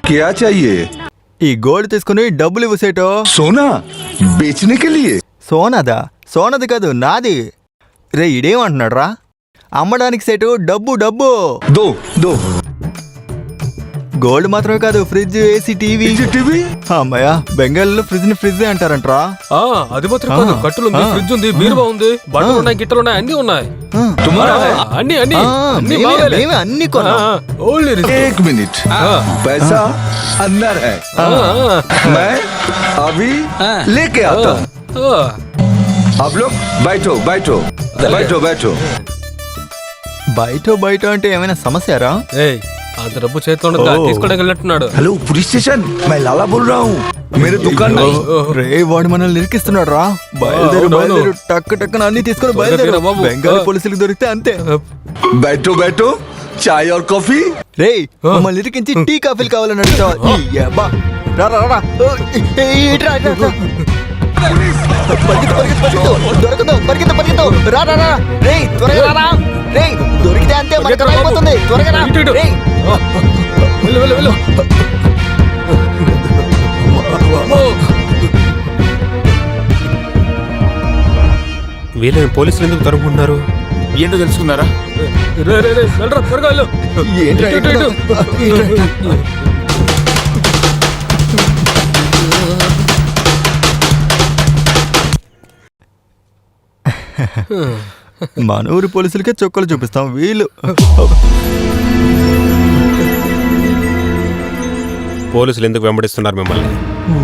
क्या चाहिए? ఈ గోల్డ్ తీసుకుని డబ్బులు ఇవ్వు సేటు. सोना बेचने के लिए? సోనాదా? సోనది కాదు, నాది. రే ఇడేమంటున్నాడు రా? అమ్మడానికి సేటు, డబ్బు డబ్బు. दो दो గోల్డ్ మాత్రమే కాదు, ఫ్రిడ్జ్, ఏసీ, టీవీ. टीवी? అమ్మయ్య, బెంగాల్లో ఫ్రిడ్జ్ ని ఫ్రిడ్జ్ అంటారంట్రా. అది మాత్రం కాదు, కట్టులు ఉంది, ఫ్రిడ్జ్ ఉంది, బీరువా ఉంది, బట్టలు ఉన్నాయి, గిట్టలు ఉన్నాయి, అన్ని ఉన్నాయి. तुम्हारा है? అన్ని అన్ని అన్ని బాగాలే. మేమే అన్ని కొన్నాం. ఓన్లీ एक मिनट, पैसा अंदर है, मैं अभी लेके आता हूँ. आप लोग बैठो बैठो बैठो बैठो. బయట అంటే ఏమైనా సమస్యరా? అంత డబ్బు చేతిలో ఉండగా తీసుకోవడానికి వెళ్ళినట్టున్నాడు. हेलो पुलिस स्टेशन, मैं लाला बोल रहा हूँ. मेरे दुकान में రే వాడు మనల్ని నిరికిస్తున్నాడు రా. బయలుదేరు టక్ టక్కున అన్ని తీసుకొని బయలుదేరు. బెంగాలీ పోలీసులకు దొరికితే అంతే. बैठो बैठो, चाय और कॉफी. రే మమ్మల్ని ఇరికించి టీ కాఫీలు కావాలని అడుగుతావా? రా రా రా. ఇట్రా, ఇట్రా, ఇట్రా. పరిగెత్తు. రా రా రా. రే త్వరగా రా. రే దొరికితే అంతే, మనకి అయిపోతుంది. త్వరగా రా. రేయ్. వెళ్ళు వెళ్ళు వెళ్ళు. వీళ్ళని పోలీసులు ఎందుకు తరుముకున్నారు? ఏంటో తెలుసుకున్నారా? రే రే రే వెళ్ళరా, త్వరగా వెళ్ళు. ఏంట్రా ఇటు, ఇటు, ఇటు. మన ఊరి పోలీసులకే చొక్కలు చూపిస్తాం. వీళ్ళు పోలీసులు ఎందుకు వెంబడిస్తున్నారు మిమ్మల్ని?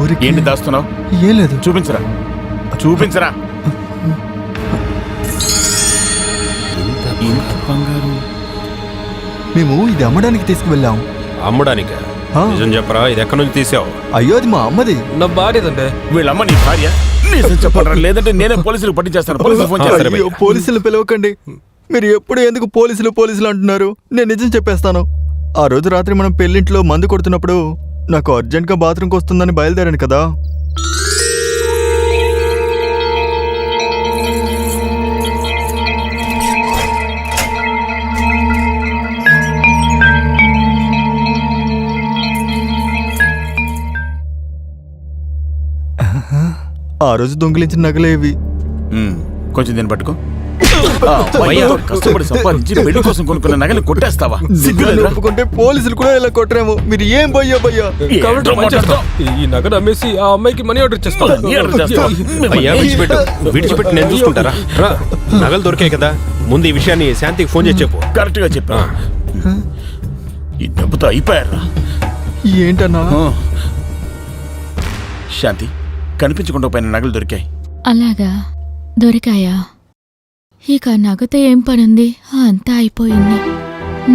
ఊరికి ఏంటి దాస్తున్నావు? ఏం లేదు. చూపించరా చూపించరా. బంగారు మేము ఇది అమ్మడానికి తీసుకువెళ్ళాం. అమ్మడానికా? నిజం చెప్పరా, ఇది ఎక్కడి నుంచి తీసావు? అయ్యో అది మా అమ్మది. నా భార్యదండి. వీళ్ళమ్మ నీ భార్య? నిజం చెప్పరా, లేదంటే నేనే పోలీసులకు పట్టించేస్తాను. పోలీసులు ఫోన్ చేస్తాను. అయ్యో, పోలీసులు పిలవకండి. మీరు ఎప్పుడు ఎందుకు పోలీసులు అంటున్నారు? నేను నిజం చెప్పేస్తాను. ఆ రోజు రాత్రి మనం పెళ్లింట్లో మందు కొడుతున్నప్పుడు నాకు అర్జెంట్గా బాత్రూమ్కి వస్తుందని బయలుదేరాను కదా. ఆ రోజు దొంగిలించిన నగలేవి. కొంచెం దీన్ని పట్టుకో. కష్టపడి సంపాదించి పెళ్లి కోసం కొనుక్కున్న నగలు కొట్టేస్తావా? ఒప్పుకుంటే పోలీసులు కూడా ఇలా కొట్టరేమో. మీరు ఏం భయ్యా? ఈ నగలు అమ్మేసి ఆ అమ్మాయికి మనీ ఆర్డర్ చేస్తాను. అయ్యా విడిచిపెట్టి నేను చూసుకుంటారా? నగలు దొరికాయి కదా, ముందు ఈ విషయాన్ని శాంతికి ఫోన్ చేసి చెప్పు. కరెక్ట్ గా చెప్పా. ఈ డబ్బుతో అయిపోయారా? ఏంటన్నా? శాంతి, కనిపించకుండా పోయిన నగలు దొరికాయి. అలాగా? దొరికాయా? ఇక నగతో ఏం పనుంది? అంతా అయిపోయింది.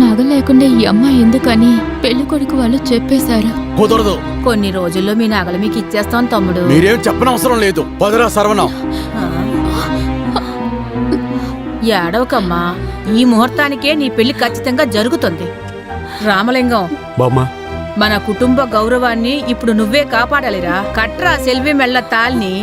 నగ లేకుండా ఈ అమ్మాయి ఎందుకని పెళ్లి కొడుకు వాళ్ళు చెప్పేశారు. కుదరదు. కొన్ని రోజుల్లో మీ నగలు మీకు ఇచ్చేస్తాం తమ్ముడు. మీరేం చెప్పనవసరం లేదు. పదరా సర్వనం. ఏడవకమ్మా, ఈ ముహూర్తానికే నీ పెళ్లి ఖచ్చితంగా జరుగుతుంది. రామలింగం, బామ్మ, మన కుటుంబ గౌరవాన్ని ఇప్పుడు నువ్వే కాపాడాలిరా. కట్రా సెల్వి మెళ్ళ తాల్ని.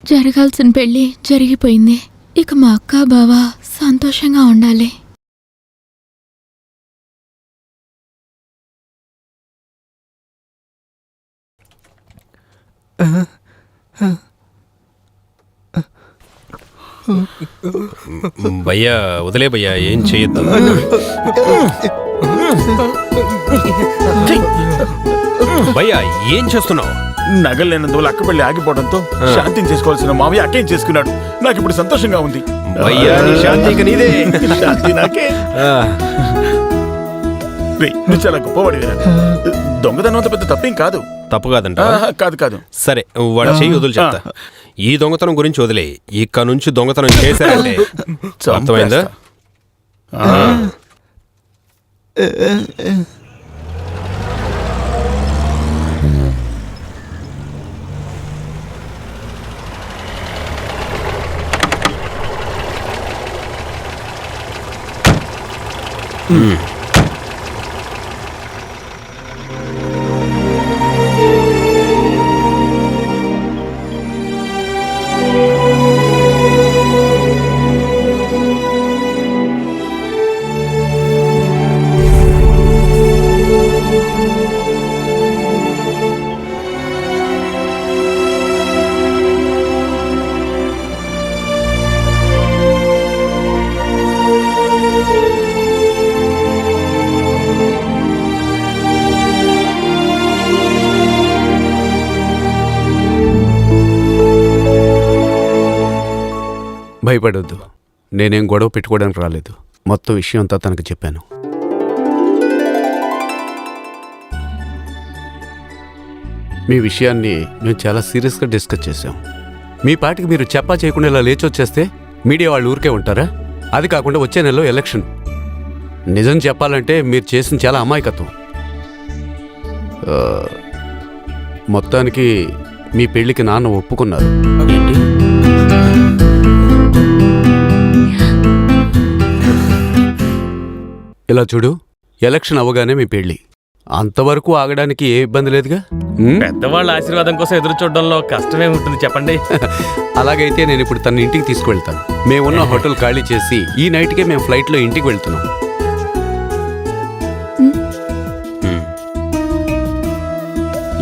జరగాల్సిన పెళ్లి జరిగిపోయింది. ఇక మా అక్క బావ సంతోషంగా ఉండాలి. భయ్యా వదిలే భయ్యా, ఏం చేయొద్దు. భయ్యా ఏం చేస్తున్నావు? నగలు లేనందువల్ల అక్క పెళ్లి ఆగిపోవడంతో శాంతిని చేసుకోవాల్సిన మావయ్య అక్కేం చేసుకున్నాడు. నాకు ఇప్పుడు సంతోషంగా ఉంది. భయ్యా నీ శాంతి నీదే. శాంతి నాకే. నువ్వు చాలా గొప్పవాడి. దొంగతనం అంత పెద్ద తప్పేం కాదు. తప్పు కాదంట? కాదు కాదు. సరే వాడు చెయ్యి వదులు చెప్తా. ఈ దొంగతనం గురించి వదిలే, ఇక్కడ నుంచి దొంగతనం చేశారంటే అర్థమైందా? భయపడొద్దు. నేనేం గొడవ పెట్టుకోవడానికి రాలేదు. మొత్తం విషయం అంతా తనకు చెప్పాను. మీ విషయాన్ని మేము చాలా సీరియస్గా డిస్కస్ చేశాం. మీ పాటికి మీరు చెప్పా చేయకుండా ఇలా లేచొచ్చేస్తే మీడియా వాళ్ళు ఊరికే ఉంటారా? అది కాకుండా వచ్చే నెలలో ఎలక్షన్. నిజం చెప్పాలంటే మీరు చేసిన చాలా అమాయకత్వం. మొత్తానికి మీ పెళ్లికి నాన్న ఒప్పుకున్నారు. ఏంటి? ఇలా చూడు, ఎలక్షన్ అవ్వగానే మీ పెళ్లి. అంతవరకు ఆగడానికి ఏ ఇబ్బంది లేదుగా? పెద్దవాళ్ళ ఆశీర్వాదం కోసం ఎదురు చూడడంలో కష్టమే ఉంటుంది చెప్పండి. అలాగైతే నేను ఇప్పుడు తన ఇంటికి తీసుకువెళ్తాను. మేమున్న హోటల్ ఖాళీ చేసి ఈ నైట్కే మేము ఫ్లైట్లో ఇంటికి వెళ్తున్నాం.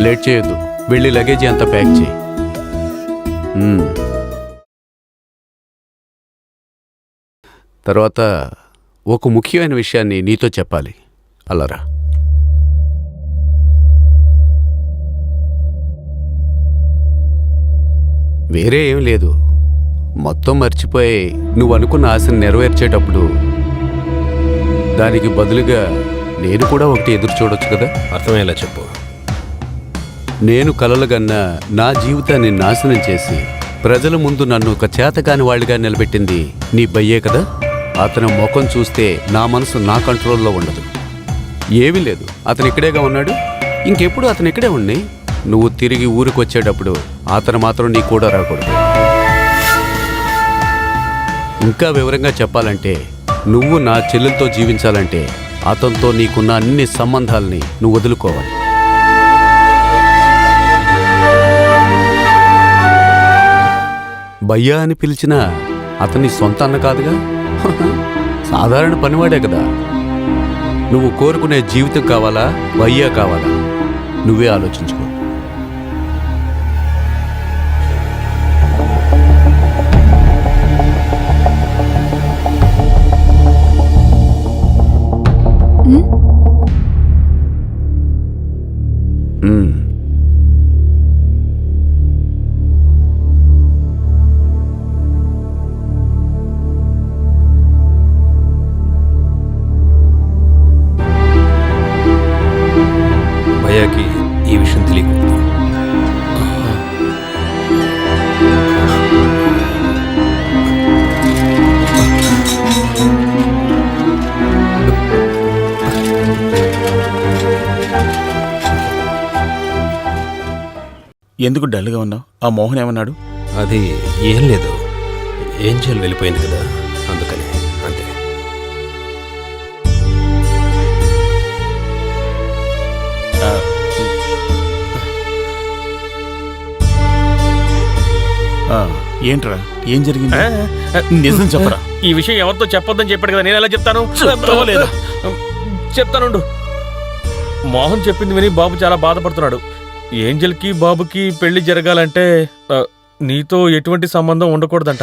లేట్ చేయొద్దు. వెళ్ళి లగేజీ అంతా ప్యాక్ చేయి. తర్వాత ఒక ముఖ్యమైన విషయాన్ని నీతో చెప్పాలి. అల్లరా. వేరే ఏం లేదు. మొత్తం మర్చిపోయి నువ్వు అనుకున్న ఆశను నెరవేర్చేటప్పుడు దానికి బదులుగా నేను కూడా ఒకటి ఎదురు చూడొచ్చు కదా? అర్థమయ్యేలా చెప్పు. నేను కలలుగన్నా నా జీవితాన్ని నాశనం చేసి ప్రజల ముందు నన్ను ఒక చేతకాని వాడిగా నిలబెట్టింది నీ బయ్యే కదా? అతని ముఖం చూస్తే నా మనసు నా కంట్రోల్లో ఉండదు. ఏమీ లేదు, అతను ఇక్కడేగా ఉన్నాడు. ఇంకెప్పుడు అతను ఇక్కడే ఉన్నాయి. నువ్వు తిరిగి ఊరికి వచ్చేటప్పుడు అతను మాత్రం నీ కూడా రాకూడదు. ఇంకా వివరంగా చెప్పాలంటే నువ్వు నా చెల్లెలతో జీవించాలంటే అతనితో నీకున్న అన్ని సంబంధాలని నువ్వు వదులుకోవాలి. భయ్యా అని పిలిచినా అతని సొంత అన్న కాదుగా, సాధారణ పనివాడే కదా. నువ్వు కోరుకునే జీవితం కావాలా, భయ్యా కావాలా? నువ్వే ఆలోచించుకో. భయ్యాకి ఈ విషయం తెలియకూడదు. ఎందుకు డల్గా ఉన్నావు? ఆ మోహన్ ఏమన్నాడు? అది ఏం లేదు, ఏంజల్ వెళ్ళిపోయింది కదా, అందుకని అంతే. ఏంట్రా, ఏం జరిగింది? నిజం చెప్పరా. ఈ విషయం ఎవరితో చెప్పొద్దని చెప్పాడు కదా, నేను ఎలా చెప్తాను? లేదా? చెప్తానుండు. మోహన్ చెప్పింది విని బాబు చాలా బాధపడుతున్నాడు. ఏంజల్కి బాబుకి పెళ్లి జరగాలంటే నీతో ఎటువంటి సంబంధం ఉండకూడదంట.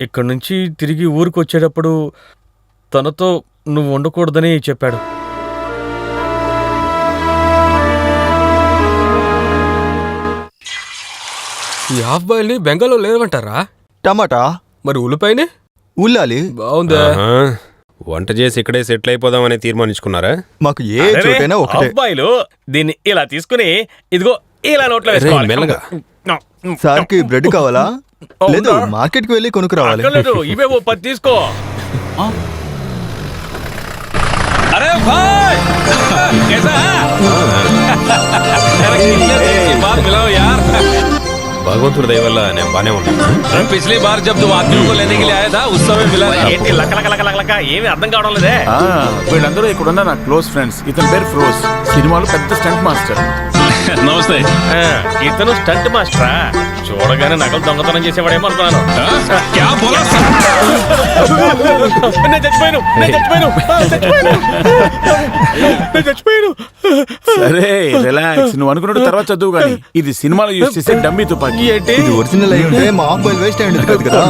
ఇక్కడి నుంచి తిరిగి ఊరికి వచ్చేటప్పుడు తనతో నువ్వు ఉండకూడదని చెప్పాడు. ఈ హాఫ్ బాయిల్ని బెంగాల్లో లేవంటారా? టమాటా మరి ఉల్లిపాయని ఉల్లాలి. బాగుందా? వంట చేసి ఇక్కడే సెటిల్ అయిపోదామని తీర్మానించుకున్నారా? మాకు ఏ చోటైనా ఒకటే. అబ్బాయిలు దీన్ని ఇలా తీసుకుని ఇదిగో ఇలా నోట్లో వేసుకోవాలి. మెల్లగా. సార్కి బ్రెడ్ కావాలా? లేదు, మార్కెట్కి వెళ్ళి కొనుక్కురావాలి. అక్కర్లేదు, ఇవే ఓ 10 తీసుకో. अरे भाई कैसा है? बार मिलाओ यार. భగవంతుడి దయ వల్ల నేను బానే ఉన్నాను. पिछली बार जब तुम आदमियों को लेने के लिए आया था उस समय मिला था. ఏంటి లక లక లక లక ఏమీ అర్థం కావడం లేదే. వీళ్ళందరూ ఇక్కడున్న నా క్లోజ్ ఫ్రెండ్స్. ఇతని పేరు ఫిరోజ్, సినిమాలో పెద్ద స్టంట్ మాస్టర్. नमस्ते. ఇతను స్టంట్ మాస్టరా? చూడగానే నగలు దొంగతనం చేసేవాడేమో అనుకున్నాను. क्या बोला? నేను చచ్చిపోయాను. సరే రిలాక్స్, నువ్వు అనుకున్నట్టు తర్వాత చదువు కానీ ఇది సినిమాలో యూజ్ చేసే డమ్మీ తుపాకీ. ఏంటి ఇది ఒరిజినల్ అయి ఉంటే మా మొబైల్ వేస్ట్ అయ్యింది కాదు కదా.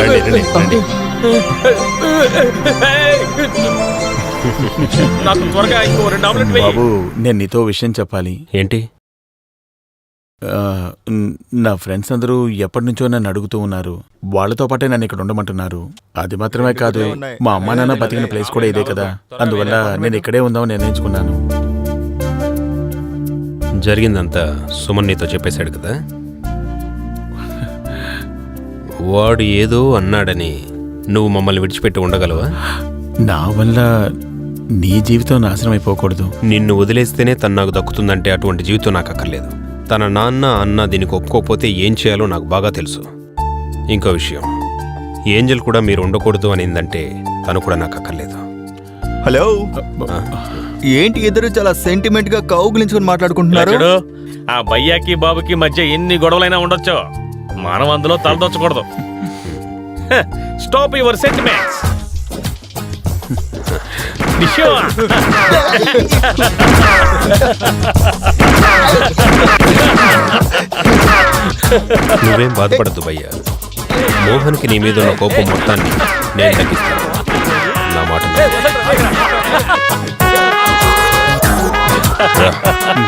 రండి, రండి, రండి. నాకు త్వరగా ఇంకో 2 ఆమ్లెట్ వేయి. బాబు నేను నీతో విషయం చెప్పాలి. ఏంటి? నా ఫ్రెండ్స్ అందరూ ఎప్పటి నుంచో నన్ను అడుగుతూ ఉన్నారు. వాళ్ళతో పాటే నన్ను ఇక్కడ ఉండమంటున్నారు. అది మాత్రమే కాదు, మా అమ్మా నాన్న బతికిన ప్లేస్ కూడా ఇదే కదా, అందువల్ల నేను ఇక్కడే ఉందామని నిర్ణయించుకున్నాను. జరిగిందంతా సుమన్ నీతో చెప్పేశాడు కదా. వాడు ఏదో అన్నాడని నువ్వు మమ్మల్ని విడిచిపెట్టి ఉండగలవా? నా వల్ల నీ జీవితం నాశనం అయిపోకూడదు. నిన్ను వదిలేస్తేనే తను నాకు దక్కుతుందంటే అటువంటి జీవితం నాకు అక్కర్లేదు. తన నాన్న అన్న దీనికి ఒప్పుకోకపోతే ఏం చేయాలో నాకు బాగా తెలుసు. ఇంకో విషయం, ఏంజల్ కూడా మీరు ఉండకూడదు అనిందంటే తను కూడా నాకు అక్కర్లేదు. హలో, ఏంటి ఇద్దరు చాలా సెంటిమెంట్ గా కౌగులించుకొని మాట్లాడుకుంటున్నారు? చూడు, ఆ భయ్యాకి బాబుకి మధ్య ఎన్ని గొడవలైనా ఉండొచ్చు, మనం అందులో తలదొచ్చకూడదు. Stop your sentiments. నువ్వేం బాధపడద్దు భయ్యా. మోహన్కి నీ మీద ఉన్న కోపం మొత్తాన్ని నేను తగ్గిస్తాను. నా మాట నమ్ము.